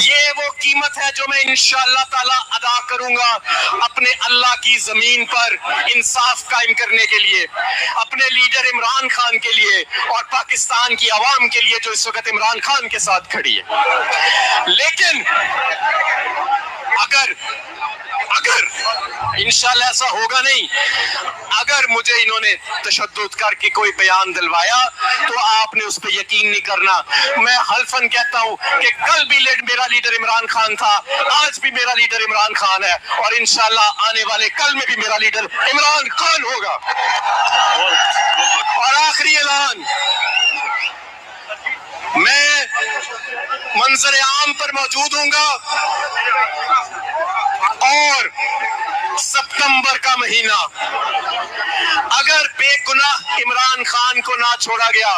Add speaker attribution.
Speaker 1: یہ وہ قیمت ہے جو میں انشاءاللہ تعالی ادا کروں گا اپنے اللہ کی زمین پر انصاف قائم کرنے کے لیے، اپنے لیڈر عمران خان کے لیے اور پاکستان کی عوام کے لیے جو اس وقت عمران خان کے ساتھ کھڑی ہے۔ لیکن اگر انشاءاللہ ایسا ہوگا نہیں، اگر مجھے انہوں نے تشدد کر کے کوئی بیان دلوایا تو آپ نے اس پہ یقین نہیں کرنا۔ میں حلفاً کہتا ہوں کہ کل بھی میرا لیڈر عمران خان تھا، آج بھی میرا لیڈر عمران خان ہے، اور انشاءاللہ آنے والے کل میں بھی میرا لیڈر عمران خان ہوگا۔ اور آخری اعلان، میں منظر عام پر موجود ہوں گا، اور ستمبر کا مہینہ اگر بے گناہ عمران خان کو نہ چھوڑا گیا